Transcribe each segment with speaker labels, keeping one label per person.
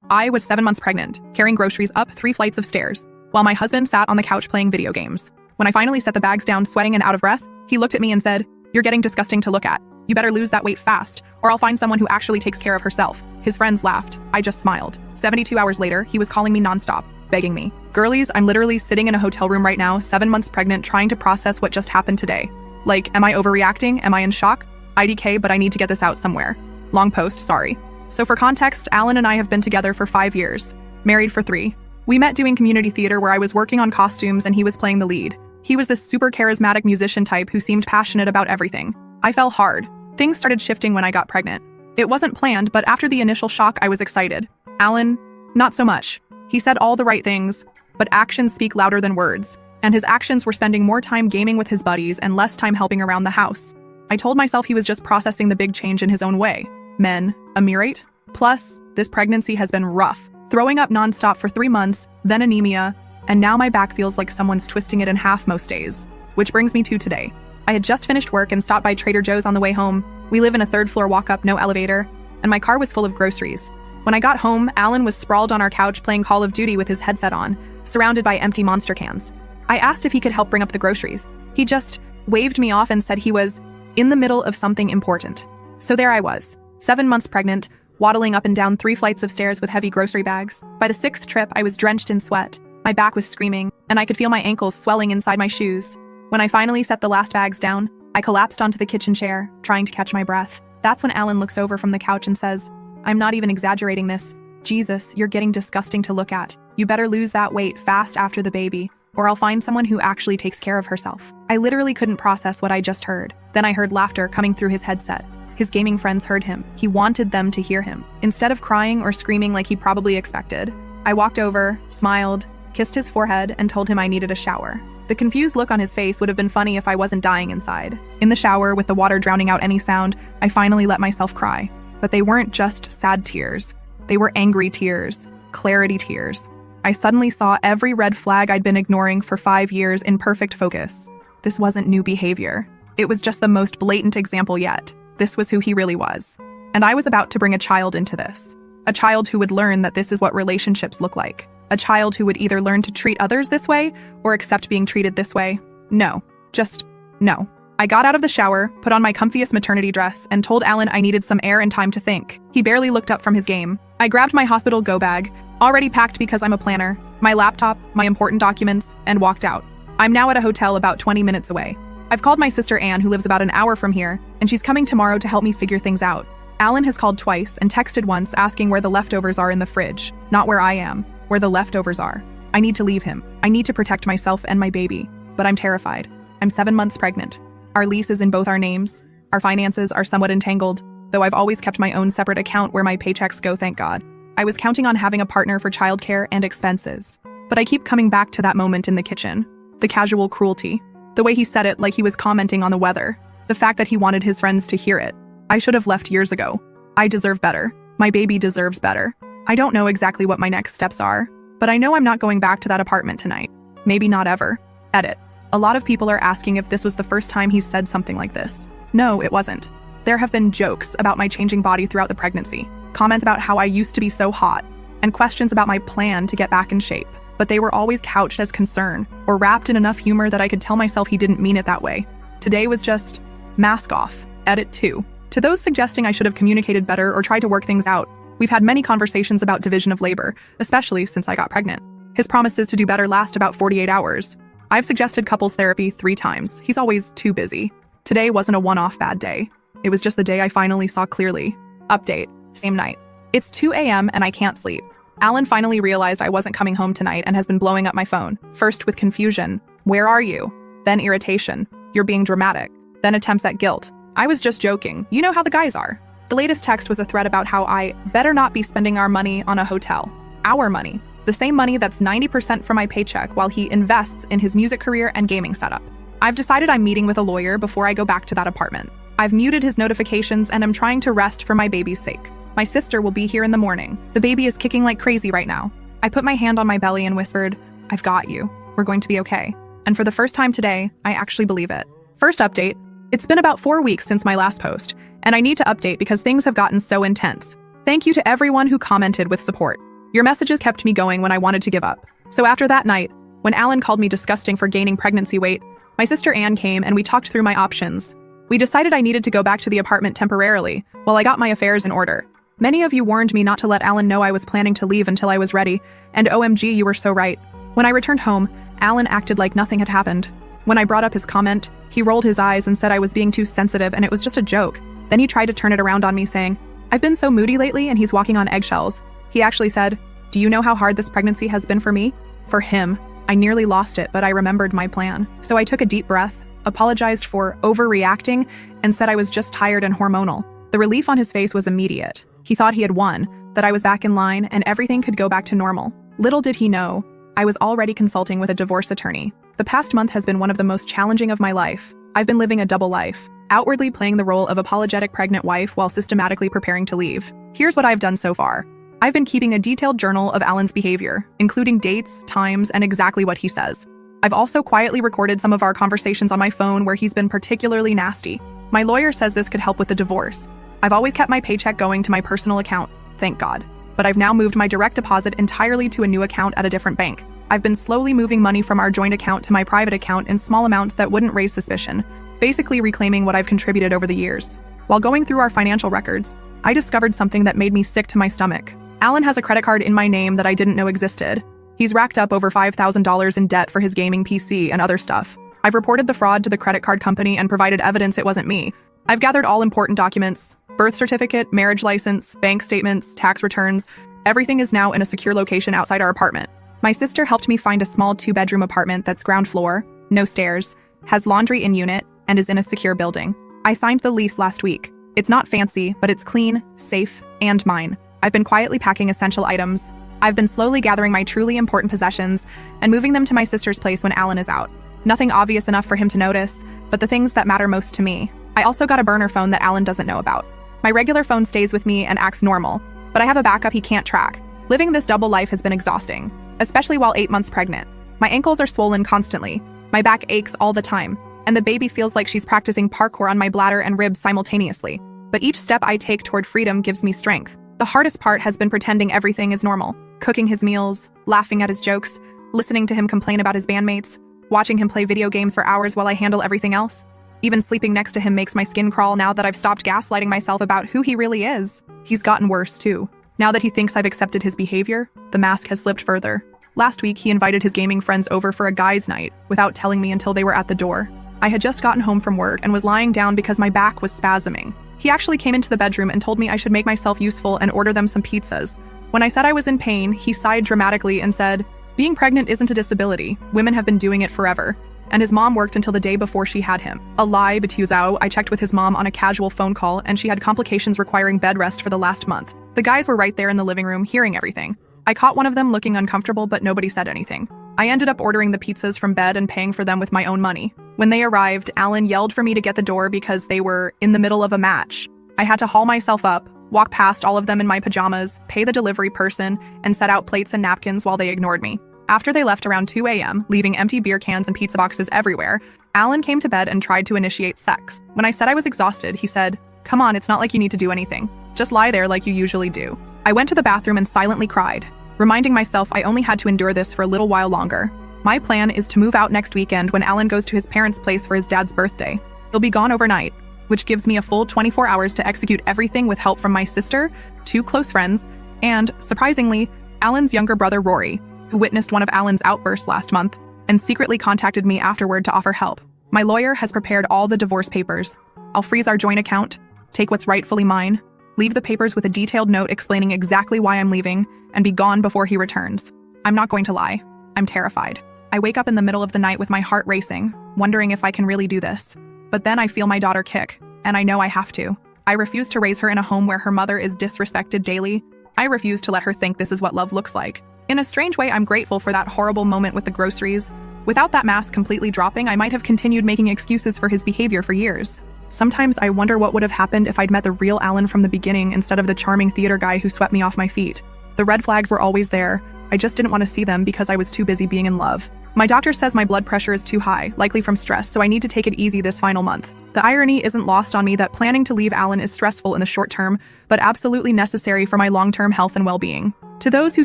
Speaker 1: I was 7 months pregnant, carrying groceries up 3 flights of stairs, while my husband sat on the couch playing video games. When I finally set the bags down, sweating and out of breath, he looked at me and said, "You're getting disgusting to look at. You better lose that weight fast, or I'll find someone who actually takes care of herself." His friends laughed. I just smiled. 72 hours later, he was calling me nonstop, begging me. Girlies, I'm literally sitting in a hotel room right now, 7 months pregnant, trying to process what just happened today. Like, am I overreacting? Am I in shock? IDK, but I need to get this out somewhere. Long post, sorry. So for context, Alan and I have been together for 5 years, married for 3. We met doing community theater where I was working on costumes and he was playing the lead. He was this super charismatic musician type who seemed passionate about everything. I fell hard. Things started shifting when I got pregnant. It wasn't planned, but after the initial shock, I was excited. Alan, not so much. He said all the right things, but actions speak louder than words, and his actions were spending more time gaming with his buddies and less time helping around the house. I told myself he was just processing the big change in his own way. Men, a mirate? Plus, this pregnancy has been rough. Throwing up nonstop for 3 months, then anemia, and now my back feels like someone's twisting it in half most days. Which brings me to today. I had just finished work and stopped by Trader Joe's on the way home. We live in a 3rd floor walk-up, no elevator, and my car was full of groceries. When I got home, Alan was sprawled on our couch playing Call of Duty with his headset on, surrounded by empty Monster cans. I asked if he could help bring up the groceries. He just waved me off and said he was in the middle of something important. So there I was, 7 months pregnant, waddling up and down 3 flights of stairs with heavy grocery bags. By the 6th trip, I was drenched in sweat. My back was screaming, and I could feel my ankles swelling inside my shoes. When I finally set the last bags down, I collapsed onto the kitchen chair, trying to catch my breath. That's when Alan looks over from the couch and says, "I'm not even exaggerating this. Jesus, you're getting disgusting to look at. You better lose that weight fast after the baby, or I'll find someone who actually takes care of herself." I literally couldn't process what I just heard. Then I heard laughter coming through his headset. His gaming friends heard him. He wanted them to hear him. Instead of crying or screaming like he probably expected, I walked over, smiled, kissed his forehead, and told him I needed a shower. The confused look on his face would have been funny if I wasn't dying inside. In the shower, with the water drowning out any sound, I finally let myself cry. But they weren't just sad tears. They were angry tears, clarity tears. I suddenly saw every red flag I'd been ignoring for 5 years in perfect focus. This wasn't new behavior. It was just the most blatant example yet. This was who he really was. And I was about to bring a child into this. A child who would learn that this is what relationships look like. A child who would either learn to treat others this way or accept being treated this way. No. Just no. I got out of the shower, put on my comfiest maternity dress, and told Alan I needed some air and time to think. He barely looked up from his game. I grabbed my hospital go bag, already packed because I'm a planner, my laptop, my important documents, and walked out. I'm now at a hotel about 20 minutes away. I've called my sister Anne, who lives about an hour from here, and she's coming tomorrow to help me figure things out. Alan has called twice and texted once asking where the leftovers are in the fridge, not where I am, where the leftovers are. I need to leave him. I need to protect myself and my baby, but I'm terrified. I'm 7 months pregnant. Our lease is in both our names. Our finances are somewhat entangled, though I've always kept my own separate account where my paychecks go, thank God. I was counting on having a partner for childcare and expenses, but I keep coming back to that moment in the kitchen. The casual cruelty. The way he said it like he was commenting on the weather. The fact that he wanted his friends to hear it. I should have left years ago. I deserve better. My baby deserves better. I don't know exactly what my next steps are, but I know I'm not going back to that apartment tonight. Maybe not ever. Edit. A lot of people are asking if this was the first time he's said something like this. No, it wasn't. There have been jokes about my changing body throughout the pregnancy, comments about how I used to be so hot, and questions about my plan to get back in shape. But they were always couched as concern, or wrapped in enough humor that I could tell myself he didn't mean it that way. Today was just mask off. Edit 2. To those suggesting I should have communicated better or tried to work things out, we've had many conversations about division of labor, especially since I got pregnant. His promises to do better last about 48 hours. I've suggested couples therapy 3 times. He's always too busy. Today wasn't a one-off bad day. It was just the day I finally saw clearly. Update. Same night. It's 2 a.m. and I can't sleep. Alan finally realized I wasn't coming home tonight and has been blowing up my phone. First with confusion. Where are you? Then irritation. You're being dramatic. Then attempts at guilt. I was just joking. You know how the guys are. The latest text was a threat about how I better not be spending our money on a hotel. Our money. The same money that's 90% from my paycheck while he invests in his music career and gaming setup. I've decided I'm meeting with a lawyer before I go back to that apartment. I've muted his notifications and am trying to rest for my baby's sake. My sister will be here in the morning. The baby is kicking like crazy right now. I put my hand on my belly and whispered, "I've got you. We're going to be okay." And for the first time today, I actually believe it. First update. It's been about 4 weeks since my last post, and I need to update because things have gotten so intense. Thank you to everyone who commented with support. Your messages kept me going when I wanted to give up. So after that night, when Alan called me disgusting for gaining pregnancy weight, my sister Anne came and we talked through my options. We decided I needed to go back to the apartment temporarily while I got my affairs in order. Many of you warned me not to let Alan know I was planning to leave until I was ready, and OMG, you were so right. When I returned home, Alan acted like nothing had happened. When I brought up his comment, he rolled his eyes and said I was being too sensitive and it was just a joke. Then he tried to turn it around on me saying, "I've been so moody lately," and he's walking on eggshells. He actually said, "Do you know how hard this pregnancy has been for me?" For him. I nearly lost it, but I remembered my plan. So I took a deep breath, apologized for overreacting, and said I was just tired and hormonal. The relief on his face was immediate. He thought he had won, that I was back in line, and everything could go back to normal. Little did he know, I was already consulting with a divorce attorney. The past month has been one of the most challenging of my life. I've been living a double life, outwardly playing the role of apologetic pregnant wife while systematically preparing to leave. Here's what I've done so far. I've been keeping a detailed journal of Alan's behavior, including dates, times, and exactly what he says. I've also quietly recorded some of our conversations on my phone where he's been particularly nasty. My lawyer says this could help with the divorce. I've always kept my paycheck going to my personal account, thank God. But I've now moved my direct deposit entirely to a new account at a different bank. I've been slowly moving money from our joint account to my private account in small amounts that wouldn't raise suspicion, basically reclaiming what I've contributed over the years. While going through our financial records, I discovered something that made me sick to my stomach. Alan has a credit card in my name that I didn't know existed. He's racked up over $5,000 in debt for his gaming PC and other stuff. I've reported the fraud to the credit card company and provided evidence it wasn't me. I've gathered all important documents, birth certificate, marriage license, bank statements, tax returns. Everything is now in a secure location outside our apartment. My sister helped me find a small 2-bedroom apartment that's ground floor, no stairs, has laundry in unit, and is in a secure building. I signed the lease last week. It's not fancy, but it's clean, safe, and mine. I've been quietly packing essential items. I've been slowly gathering my truly important possessions and moving them to my sister's place when Alan is out. Nothing obvious enough for him to notice, but the things that matter most to me. I also got a burner phone that Alan doesn't know about. My regular phone stays with me and acts normal, but I have a backup he can't track. Living this double life has been exhausting, especially while 8 months pregnant. My ankles are swollen constantly, my back aches all the time, and the baby feels like she's practicing parkour on my bladder and ribs simultaneously. But each step I take toward freedom gives me strength. The hardest part has been pretending everything is normal, cooking his meals, laughing at his jokes, listening to him complain about his bandmates, watching him play video games for hours while I handle everything else. Even sleeping next to him makes my skin crawl now that I've stopped gaslighting myself about who he really is. He's gotten worse, too. Now that he thinks I've accepted his behavior, the mask has slipped further. Last week, he invited his gaming friends over for a guys' night without telling me until they were at the door. I had just gotten home from work and was lying down because my back was spasming. He actually came into the bedroom and told me I should make myself useful and order them some pizzas. When I said I was in pain, he sighed dramatically and said, "Being pregnant isn't a disability. Women have been doing it forever." And his mom worked until the day before she had him. A lie, Batuzao. I checked with his mom on a casual phone call, and she had complications requiring bed rest for the last month. The guys were right there in the living room, hearing everything. I caught one of them looking uncomfortable, but nobody said anything. I ended up ordering the pizzas from bed and paying for them with my own money. When they arrived, Alan yelled for me to get the door because they were in the middle of a match. I had to haul myself up, walk past all of them in my pajamas, pay the delivery person, and set out plates and napkins while they ignored me. After they left around 2 a.m., leaving empty beer cans and pizza boxes everywhere, Alan came to bed and tried to initiate sex. When I said I was exhausted, he said, "Come on, it's not like you need to do anything. Just lie there like you usually do." I went to the bathroom and silently cried, reminding myself I only had to endure this for a little while longer. My plan is to move out next weekend when Alan goes to his parents' place for his dad's birthday. He'll be gone overnight, which gives me a full 24 hours to execute everything with help from my sister, 2 close friends, and, surprisingly, Alan's younger brother Rory, who witnessed one of Alan's outbursts last month and secretly contacted me afterward to offer help. My lawyer has prepared all the divorce papers. I'll freeze our joint account, take what's rightfully mine, leave the papers with a detailed note explaining exactly why I'm leaving, and be gone before he returns. I'm not going to lie. I'm terrified. I wake up in the middle of the night with my heart racing, wondering if I can really do this. But then I feel my daughter kick, and I know I have to. I refuse to raise her in a home where her mother is disrespected daily. I refuse to let her think this is what love looks like. In a strange way, I'm grateful for that horrible moment with the groceries. Without that mask completely dropping, I might have continued making excuses for his behavior for years. Sometimes I wonder what would have happened if I'd met the real Alan from the beginning instead of the charming theater guy who swept me off my feet. The red flags were always there. I just didn't want to see them because I was too busy being in love. My doctor says my blood pressure is too high, likely from stress, so I need to take it easy this final month. The irony isn't lost on me that planning to leave Alan is stressful in the short term, but absolutely necessary for my long-term health and well-being. To those who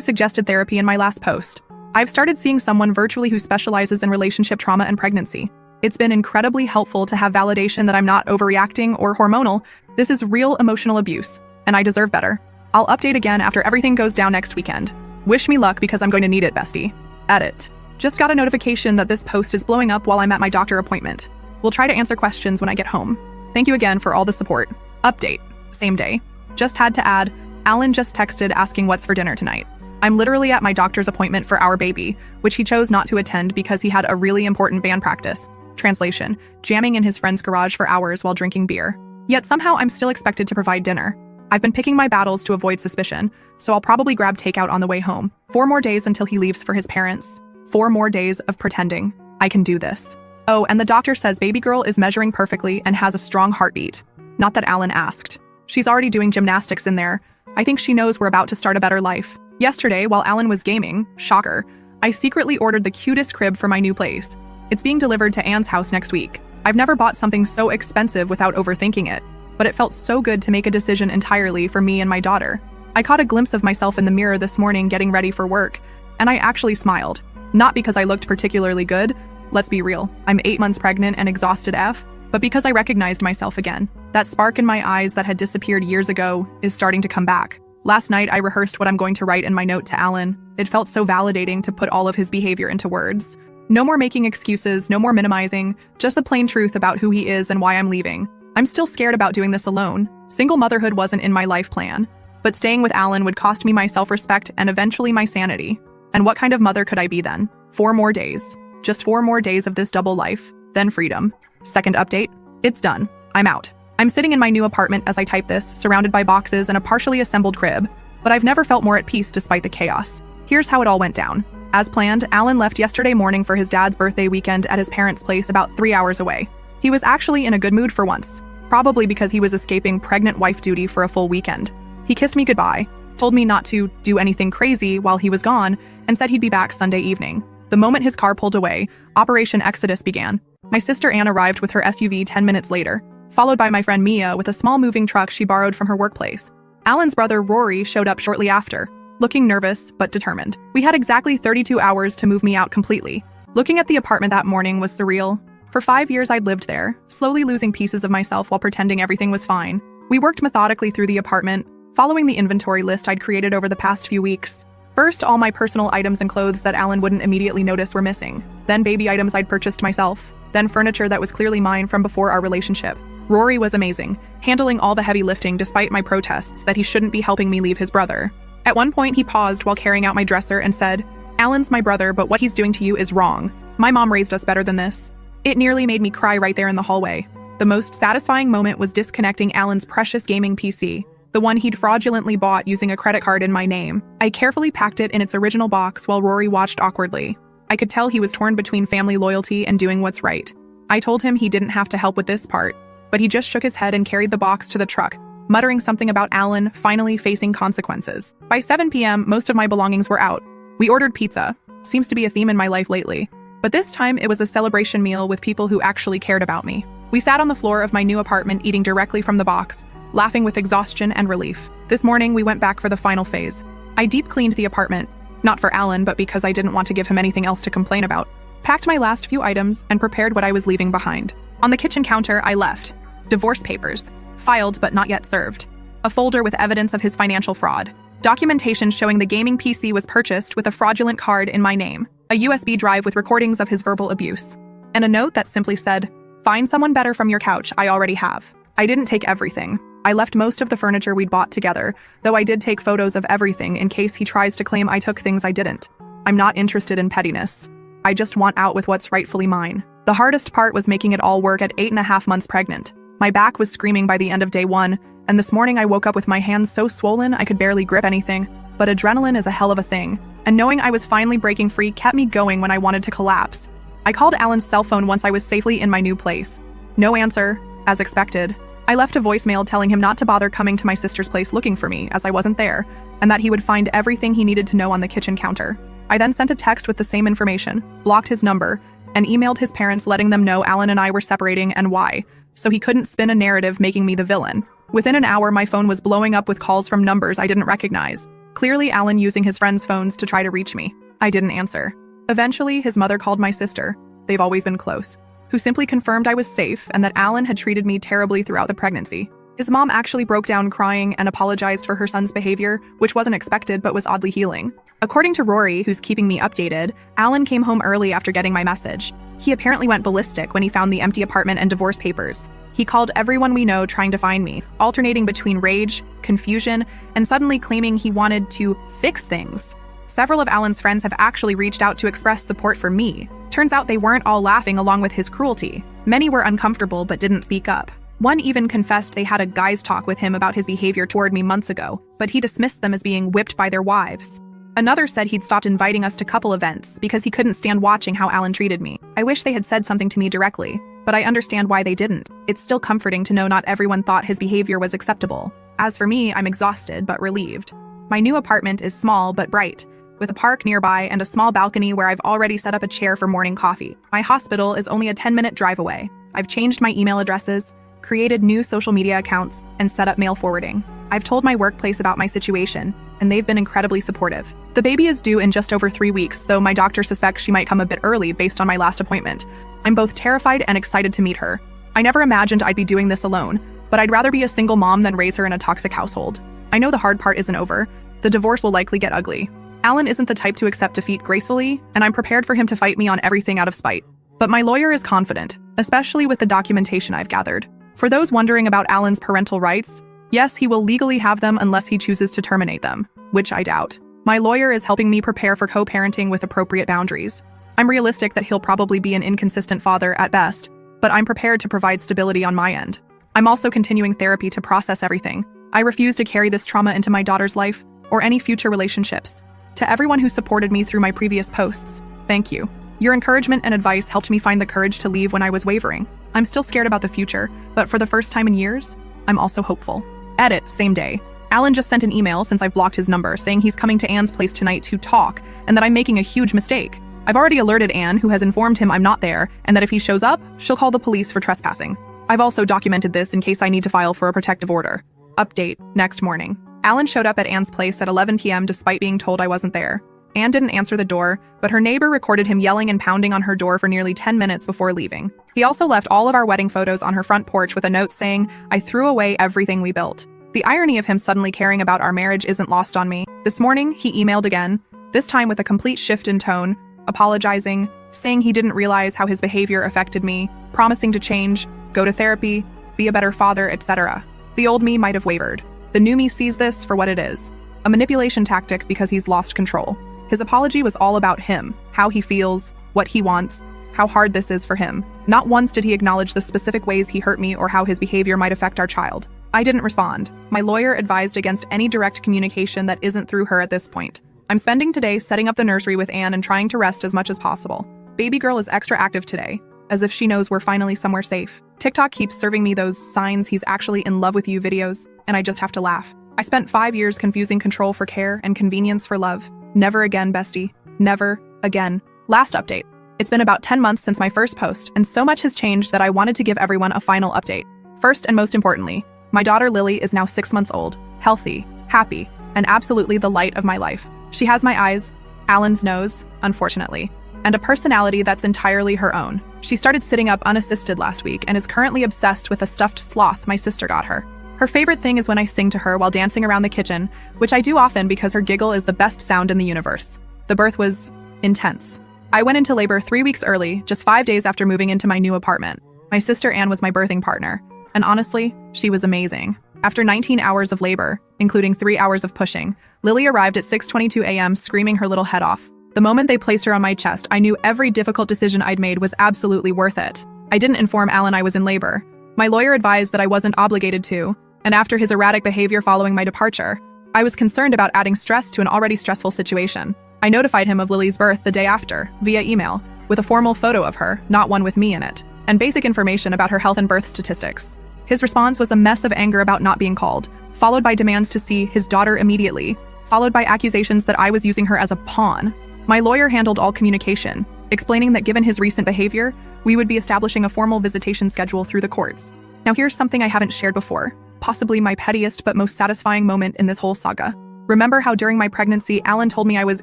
Speaker 1: suggested therapy in my last post, I've started seeing someone virtually who specializes in relationship trauma and pregnancy. It's been incredibly helpful to have validation that I'm not overreacting or hormonal. This is real emotional abuse, and I deserve better. I'll update again after everything goes down next weekend. Wish me luck because I'm going to need it, bestie. Edit. Just got a notification that this post is blowing up while I'm at my doctor appointment. We'll try to answer questions when I get home. Thank you again for all the support. Update. Same day. Just had to add, Alan just texted asking what's for dinner tonight. I'm literally at my doctor's appointment for our baby, which he chose not to attend because he had a really important band practice. Translation, jamming in his friend's garage for hours while drinking beer. Yet somehow I'm still expected to provide dinner. I've been picking my battles to avoid suspicion, so I'll probably grab takeout on the way home. 4 more days until he leaves for his parents. 4 more days of pretending. I can do this. Oh, and the doctor says baby girl is measuring perfectly and has a strong heartbeat. Not that Alan asked. She's already doing gymnastics in there. I think she knows we're about to start a better life. Yesterday, while Alan was gaming, shocker, I secretly ordered the cutest crib for my new place. It's being delivered to Anne's house next week. I've never bought something so expensive without overthinking it, but it felt so good to make a decision entirely for me and my daughter. I caught a glimpse of myself in the mirror this morning getting ready for work, and I actually smiled. Not because I looked particularly good. Let's be real, I'm 8 months pregnant and exhausted AF, but because I recognized myself again. That spark in my eyes that had disappeared years ago is starting to come back. Last night, I rehearsed what I'm going to write in my note to Alan. It felt so validating to put all of his behavior into words. No more making excuses, no more minimizing, just the plain truth about who he is and why I'm leaving. I'm still scared about doing this alone. Single motherhood wasn't in my life plan, but staying with Alan would cost me my self-respect and eventually my sanity. And what kind of mother could I be then? 4 more days. Just 4 more days of this double life, then freedom. Second update, it's done. I'm out. I'm sitting in my new apartment as I type this, surrounded by boxes and a partially assembled crib, but I've never felt more at peace despite the chaos. Here's how it all went down. As planned, Alan left yesterday morning for his dad's birthday weekend at his parents' place about 3 hours away. He was actually in a good mood for once, probably because he was escaping pregnant wife duty for a full weekend. He kissed me goodbye, told me not to do anything crazy while he was gone, and said he'd be back Sunday evening. The moment his car pulled away, Operation Exodus began. My sister Anne arrived with her SUV 10 minutes later, followed by my friend Mia with a small moving truck she borrowed from her workplace. Alan's brother Rory showed up shortly after, looking nervous but determined. We had exactly 32 hours to move me out completely. Looking at the apartment that morning was surreal. For 5 years I'd lived there, slowly losing pieces of myself while pretending everything was fine. We worked methodically through the apartment, following the inventory list I'd created over the past few weeks. First, all my personal items and clothes that Alan wouldn't immediately notice were missing. Then baby items I'd purchased myself. Then furniture that was clearly mine from before our relationship. Rory was amazing, handling all the heavy lifting despite my protests that he shouldn't be helping me leave his brother. At one point, he paused while carrying out my dresser and said, "Alan's my brother, but what he's doing to you is wrong. My mom raised us better than this." It nearly made me cry right there in the hallway. The most satisfying moment was disconnecting Alan's precious gaming PC, the one he'd fraudulently bought using a credit card in my name. I carefully packed it in its original box while Rory watched awkwardly. I could tell he was torn between family loyalty and doing what's right. I told him he didn't have to help with this part, but he just shook his head and carried the box to the truck, muttering something about Alan finally facing consequences. By 7 p.m., most of my belongings were out. We ordered pizza. Seems to be a theme in my life lately. But this time, it was a celebration meal with people who actually cared about me. We sat on the floor of my new apartment eating directly from the box, laughing with exhaustion and relief. This morning, we went back for the final phase. I deep cleaned the apartment, not for Alan, but because I didn't want to give him anything else to complain about. Packed my last few items and prepared what I was leaving behind. On the kitchen counter, I left divorce papers, filed but not yet served, a folder with evidence of his financial fraud, documentation showing the gaming PC was purchased with a fraudulent card in my name, a USB drive with recordings of his verbal abuse, and a note that simply said, "Find someone better from your couch, I already have." I didn't take everything. I left most of the furniture we'd bought together, though I did take photos of everything in case he tries to claim I took things I didn't. I'm not interested in pettiness. I just want out with what's rightfully mine. The hardest part was making it all work at 8.5 months pregnant. My back was screaming by the end of day 1, and this morning I woke up with my hands so swollen I could barely grip anything. But adrenaline is a hell of a thing, and knowing I was finally breaking free kept me going when I wanted to collapse. I called Alan's cell phone once I was safely in my new place. No answer, as expected. I left a voicemail telling him not to bother coming to my sister's place looking for me, as I wasn't there, and that he would find everything he needed to know on the kitchen counter. I then sent a text with the same information, blocked his number, and emailed his parents letting them know Alan and I were separating and why, so he couldn't spin a narrative making me the villain. Within an hour, my phone was blowing up with calls from numbers I didn't recognize. Clearly Alan using his friends' phones to try to reach me. I didn't answer. Eventually, his mother called my sister, they've always been close, who simply confirmed I was safe and that Alan had treated me terribly throughout the pregnancy. His mom actually broke down crying and apologized for her son's behavior, which wasn't expected but was oddly healing. According to Rory, who's keeping me updated, Alan came home early after getting my message. He apparently went ballistic when he found the empty apartment and divorce papers. He called everyone we know trying to find me, alternating between rage, confusion, and suddenly claiming he wanted to fix things. Several of Alan's friends have actually reached out to express support for me. Turns out they weren't all laughing along with his cruelty. Many were uncomfortable but didn't speak up. One even confessed they had a guys' talk with him about his behavior toward me months ago, but he dismissed them as being whipped by their wives. Another said he'd stopped inviting us to couple events because he couldn't stand watching how Alan treated me. I wish they had said something to me directly, but I understand why they didn't. It's still comforting to know not everyone thought his behavior was acceptable. As for me, I'm exhausted but relieved. My new apartment is small but bright, with a park nearby and a small balcony where I've already set up a chair for morning coffee. My hospital is only a 10-minute drive away. I've changed my email addresses, created new social media accounts, and set up mail forwarding. I've told my workplace about my situation, and they've been incredibly supportive. The baby is due in just over 3 weeks, though my doctor suspects she might come a bit early based on my last appointment. I'm both terrified and excited to meet her. I never imagined I'd be doing this alone, but I'd rather be a single mom than raise her in a toxic household. I know the hard part isn't over. The divorce will likely get ugly. Alan isn't the type to accept defeat gracefully, and I'm prepared for him to fight me on everything out of spite. But my lawyer is confident, especially with the documentation I've gathered. For those wondering about Alan's parental rights, yes, he will legally have them unless he chooses to terminate them, which I doubt. My lawyer is helping me prepare for co-parenting with appropriate boundaries. I'm realistic that he'll probably be an inconsistent father at best, but I'm prepared to provide stability on my end. I'm also continuing therapy to process everything. I refuse to carry this trauma into my daughter's life or any future relationships. To everyone who supported me through my previous posts, thank you. Your encouragement and advice helped me find the courage to leave when I was wavering. I'm still scared about the future, but for the first time in years, I'm also hopeful. Edit, same day. Alan just sent an email since I've blocked his number saying he's coming to Anne's place tonight to talk and that I'm making a huge mistake. I've already alerted Anne, who has informed him I'm not there, and that if he shows up, she'll call the police for trespassing. I've also documented this in case I need to file for a protective order. Update, next morning. Alan showed up at Anne's place at 11 p.m. despite being told I wasn't there. Anne didn't answer the door, but her neighbor recorded him yelling and pounding on her door for nearly 10 minutes before leaving. He also left all of our wedding photos on her front porch with a note saying, "I threw away everything we built." The irony of him suddenly caring about our marriage isn't lost on me. This morning, he emailed again, this time with a complete shift in tone, apologizing, saying he didn't realize how his behavior affected me, promising to change, go to therapy, be a better father, etc. The old me might have wavered. The new me sees this for what it is, a manipulation tactic because he's lost control. His apology was all about him, how he feels, what he wants, how hard this is for him. Not once did he acknowledge the specific ways he hurt me or how his behavior might affect our child. I didn't respond. My lawyer advised against any direct communication that isn't through her at this point. I'm spending today setting up the nursery with Anne and trying to rest as much as possible. Baby girl is extra active today, as if she knows we're finally somewhere safe. TikTok keeps serving me those signs he's actually in love with you videos, and I just have to laugh. I spent 5 years confusing control for care and convenience for love. Never again, bestie. Never again. Last update. It's been about 10 months since my first post, and so much has changed that I wanted to give everyone a final update. First and most importantly, my daughter Lily is now 6 months old, healthy, happy, and absolutely the light of my life. She has my eyes, Alan's nose, unfortunately, and a personality that's entirely her own. She started sitting up unassisted last week and is currently obsessed with a stuffed sloth my sister got her. Her favorite thing is when I sing to her while dancing around the kitchen, which I do often because her giggle is the best sound in the universe. The birth was intense. I went into labor 3 weeks early, just 5 days after moving into my new apartment. My sister Anne was my birthing partner, and honestly, she was amazing. After 19 hours of labor, including 3 hours of pushing, Lily arrived at 6:22 a.m. screaming her little head off. The moment they placed her on my chest, I knew every difficult decision I'd made was absolutely worth it. I didn't inform Alan I was in labor. My lawyer advised that I wasn't obligated to, and after his erratic behavior following my departure, I was concerned about adding stress to an already stressful situation. I notified him of Lily's birth the day after, via email, with a formal photo of her, not one with me in it, and basic information about her health and birth statistics. His response was a mess of anger about not being called, followed by demands to see his daughter immediately, followed by accusations that I was using her as a pawn. My lawyer handled all communication, explaining that given his recent behavior, we would be establishing a formal visitation schedule through the courts. Now here's something I haven't shared before, possibly my pettiest but most satisfying moment in this whole saga. Remember how during my pregnancy, Alan told me I was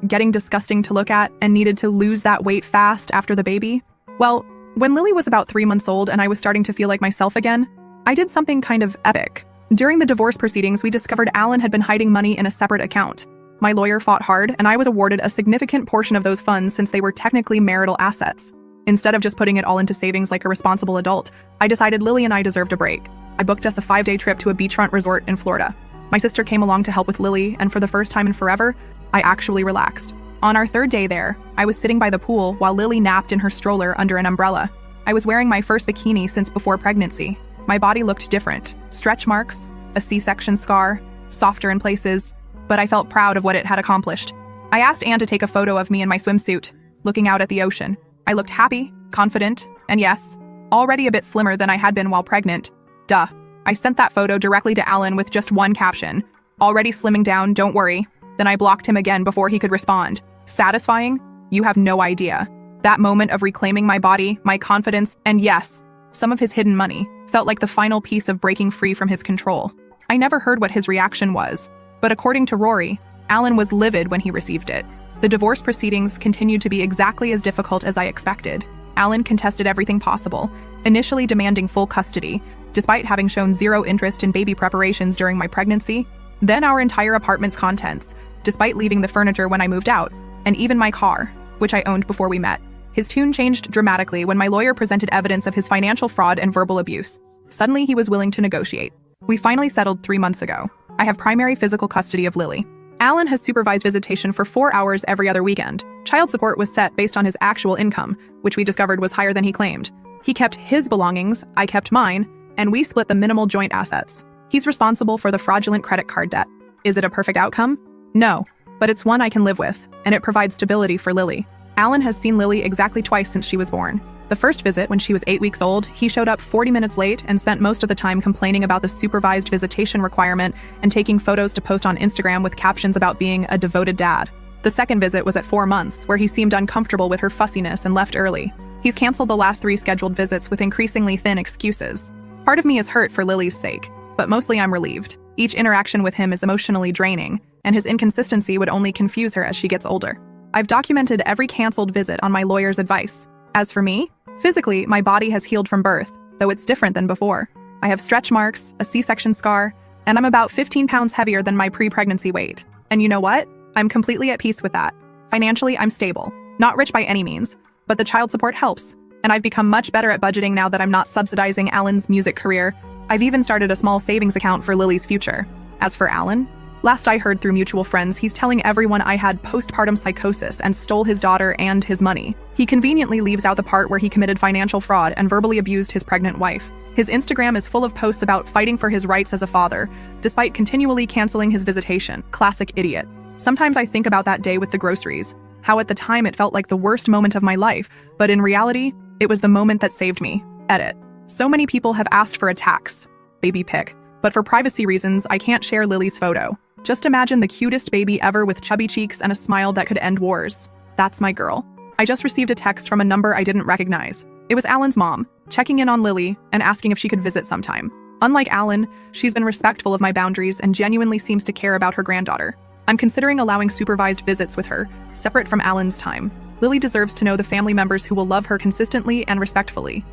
Speaker 1: getting disgusting to look at and needed to lose that weight fast after the baby? Well, when Lily was about 3 months old and I was starting to feel like myself again, I did something kind of epic. During the divorce proceedings, we discovered Alan had been hiding money in a separate account. My lawyer fought hard, and I was awarded a significant portion of those funds since they were technically marital assets. Instead of just putting it all into savings like a responsible adult, I decided Lily and I deserved a break. I booked us a 5-day trip to a beachfront resort in Florida. My sister came along to help with Lily, and for the first time in forever, I actually relaxed. On our 3rd day there, I was sitting by the pool while Lily napped in her stroller under an umbrella. I was wearing my first bikini since before pregnancy. My body looked different. Stretch marks, a C-section scar, softer in places, but I felt proud of what it had accomplished. I asked Anne to take a photo of me in my swimsuit, looking out at the ocean. I looked happy, confident, and yes, already a bit slimmer than I had been while pregnant. Duh. I sent that photo directly to Alan with just one caption: "Already slimming down, don't worry." Then I blocked him again before he could respond. Satisfying? You have no idea. That moment of reclaiming my body, my confidence, and yes, some of his hidden money, felt like the final piece of breaking free from his control. I never heard what his reaction was, but according to Rory, Alan was livid when he received it. The divorce proceedings continued to be exactly as difficult as I expected. Alan contested everything possible, initially demanding full custody, despite having shown zero interest in baby preparations during my pregnancy, then our entire apartment's contents, despite leaving the furniture when I moved out, and even my car, which I owned before we met. His tune changed dramatically when my lawyer presented evidence of his financial fraud and verbal abuse. Suddenly, he was willing to negotiate. We finally settled 3 months ago. I have primary physical custody of Lily. Alan has supervised visitation for 4 hours every other weekend. Child support was set based on his actual income, which we discovered was higher than he claimed. He kept his belongings, I kept mine, and we split the minimal joint assets. He's responsible for the fraudulent credit card debt. Is it a perfect outcome? No, but it's one I can live with, and it provides stability for Lily. Alan has seen Lily exactly twice since she was born. The first visit, when she was 8 weeks old, he showed up 40 minutes late and spent most of the time complaining about the supervised visitation requirement and taking photos to post on Instagram with captions about being a devoted dad. The second visit was at 4 months, where he seemed uncomfortable with her fussiness and left early. He's canceled the last 3 scheduled visits with increasingly thin excuses. Part of me is hurt for Lily's sake, but mostly I'm relieved. Each interaction with him is emotionally draining, and his inconsistency would only confuse her as she gets older. I've documented every canceled visit on my lawyer's advice. As for me, physically, my body has healed from birth, though it's different than before. I have stretch marks, a C-section scar, and I'm about 15 pounds heavier than my pre-pregnancy weight. And you know what? I'm completely at peace with that. Financially, I'm stable. Not rich by any means, but the child support helps, and I've become much better at budgeting now that I'm not subsidizing Alan's music career. I've even started a small savings account for Lily's future. As for Alan, last I heard through mutual friends, he's telling everyone I had postpartum psychosis and stole his daughter and his money. He conveniently leaves out the part where he committed financial fraud and verbally abused his pregnant wife. His Instagram is full of posts about fighting for his rights as a father, despite continually canceling his visitation. Classic idiot. Sometimes I think about that day with the groceries, how at the time it felt like the worst moment of my life, but in reality, it was the moment that saved me. Edit. So many people have asked for a tax, baby pic, but for privacy reasons, I can't share Lily's photo. Just imagine the cutest baby ever with chubby cheeks and a smile that could end wars. That's my girl. I just received a text from a number I didn't recognize. It was Alan's mom, checking in on Lily and asking if she could visit sometime. Unlike Alan, she's been respectful of my boundaries and genuinely seems to care about her granddaughter. I'm considering allowing supervised visits with her, separate from Alan's time. Lily deserves to know the family members who will love her consistently and respectfully.